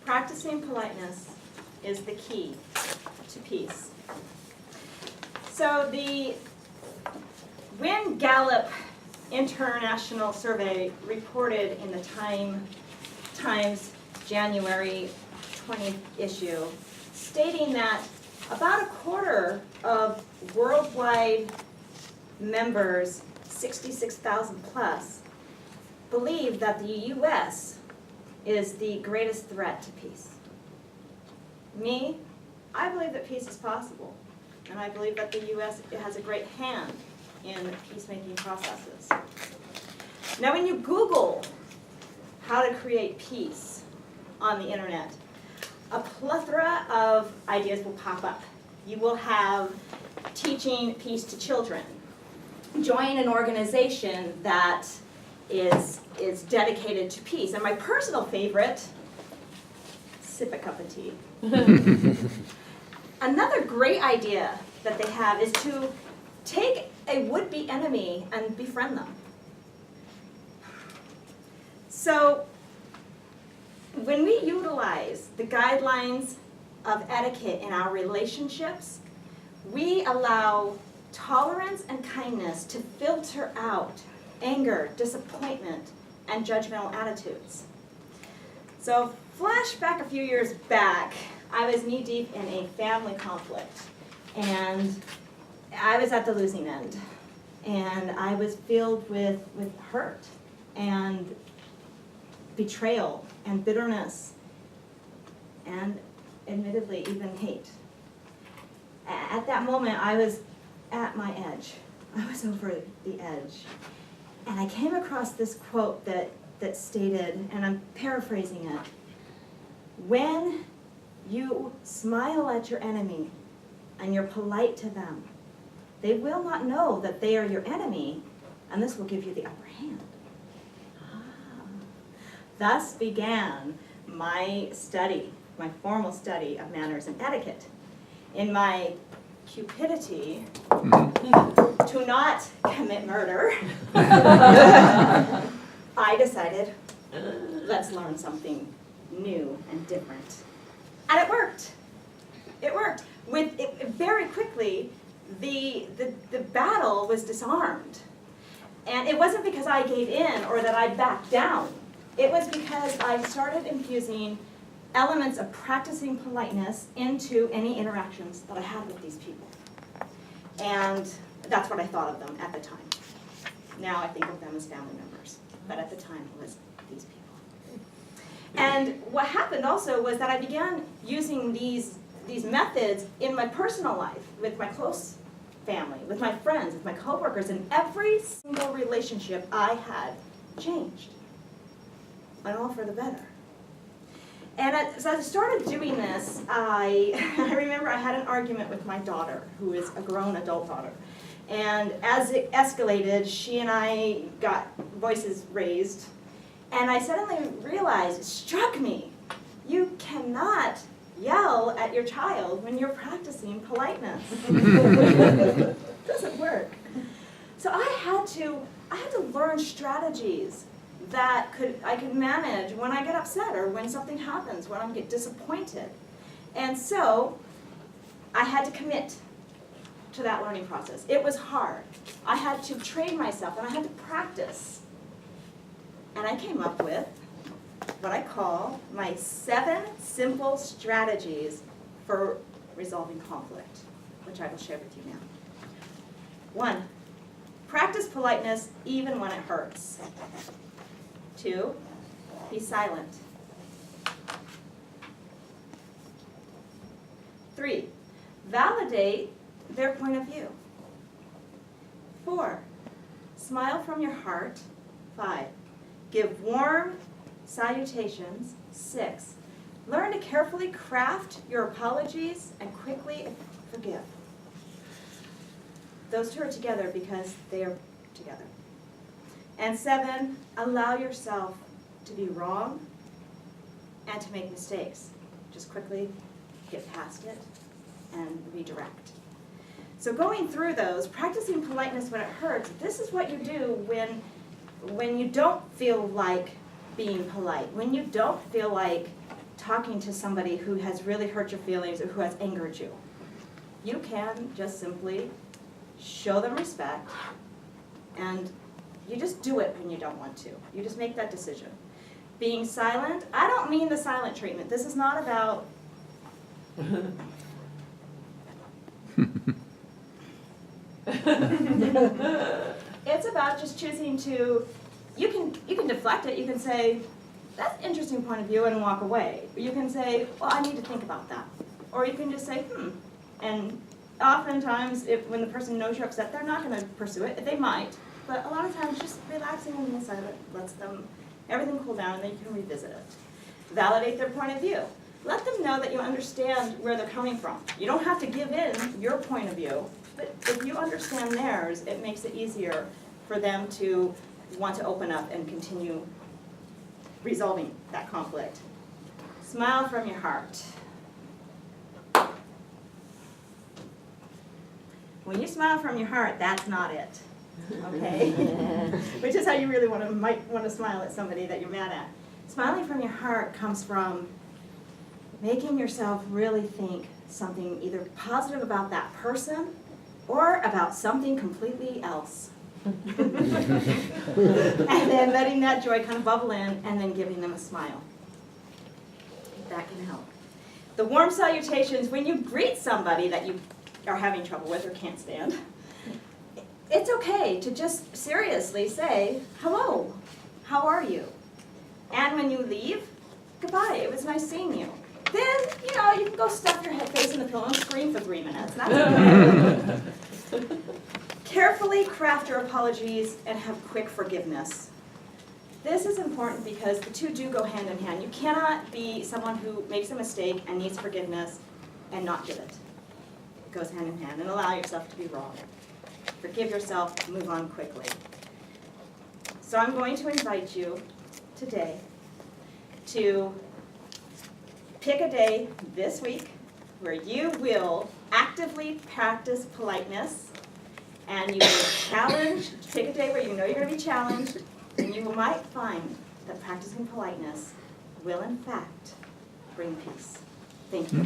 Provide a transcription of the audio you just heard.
Practicing politeness is the key to peace. So the When Gallup International Survey reported in the Times January 20th issue, stating that about a quarter of worldwide members, 66,000 plus, believe that the U.S. is the greatest threat to peace. Me, I believe that peace is possible, and I believe that the U.S. has a great hand in peacemaking processes. Now, when you Google how to create peace on the internet, a plethora of ideas will pop up. You will have teaching peace to children. Join an organization that is dedicated to peace. And my personal favorite, sip a cup of tea. Another great idea that they have is to take a would-be enemy and befriend them. So when we utilize the guidelines of etiquette in our relationships, we allow tolerance and kindness to filter out anger, disappointment, and judgmental attitudes. So flashback a few years back, I was knee-deep in a family conflict, and I was at the losing end, and I was filled with hurt and betrayal and bitterness and admittedly even hate. At that moment, I was at my edge. I was over the edge. And I came across this quote that stated, and I'm paraphrasing it, when you smile at your enemy and you're polite to them, they will not know that they are your enemy, and this will give you the upper hand. Thus began my study, my formal study of manners and etiquette. In my cupidity to not commit murder, I decided, let's learn something new and different. And it worked. It worked. Very quickly, the battle was disarmed. And it wasn't because I gave in or that I backed down. It was because I started infusing elements of practicing politeness into any interactions that I had with these people. And that's what I thought of them at the time. Now I think of them as family members, but at the time it was these people. And what happened also was that I began using these methods in my personal life, with my close family, with my friends, with my coworkers, and every single relationship I had changed. And all for the better. And as I started doing this, I remember I had an argument with my daughter, who is a grown adult daughter. And as it escalated, she and I got voices raised. And I suddenly realized, it struck me, you cannot yell at your child when you're practicing politeness. It doesn't work. So I had to learn strategies that I could manage when I get upset or when something happens, when I get disappointed. And so I had to commit to that learning process. It was hard. I had to train myself and I had to practice. And I came up with what I call my 7 simple strategies for resolving conflict, which I will share with you now. 1, practice politeness even when it hurts. 2, be silent. 3, validate their point of view. 4, smile from your heart. 5, give warm salutations. 6, learn to carefully craft your apologies and quickly forgive. Those 2 are together because they are together. And 7, allow yourself to be wrong and to make mistakes. Just quickly get past it and redirect. So going through those, practicing politeness when it hurts, this is what you do when you don't feel like being polite, when you don't feel like talking to somebody who has really hurt your feelings or who has angered you. You can just simply show them respect, and you just do it when you don't want to. You just make that decision. Being silent, I don't mean the silent treatment. This is not about it's about just choosing to, you can deflect it. You can say, that's an interesting point of view, and walk away. Or you can say, well, I need to think about that. Or you can just say, and oftentimes, when the person knows you're upset, they're not going to pursue it. They might, but a lot of times just relaxing and being silent lets them, everything cool down, and then you can revisit it. Validate their point of view. Let them know that you understand where they're coming from. You don't have to give in your point of view, but if you understand theirs, it makes it easier for them to want to open up and continue resolving that conflict. Smile from your heart. When you smile from your heart, that's not it, okay? Which is how you really might want to smile at somebody that you're mad at. Smiling from your heart comes from making yourself really think something either positive about that person or about something completely else. And then letting that joy kind of bubble in and then giving them a smile. That can help. The warm salutations, when you greet somebody that you are having trouble with or can't stand, it's okay to just seriously say, hello, how are you? And when you leave, goodbye, it was nice seeing you. Then, you can go stuff your face in the pillow and scream for 3 minutes. That's okay. Carefully craft your apologies and have quick forgiveness. This is important because the two do go hand in hand. You cannot be someone who makes a mistake and needs forgiveness and not give it. It goes hand in hand, and allow yourself to be wrong. Forgive yourself, move on quickly. So I'm going to invite you today to pick a day this week where you will actively practice politeness, and you will pick a day where you know you're going to be challenged, and you might find that practicing politeness will in fact bring peace. Thank you.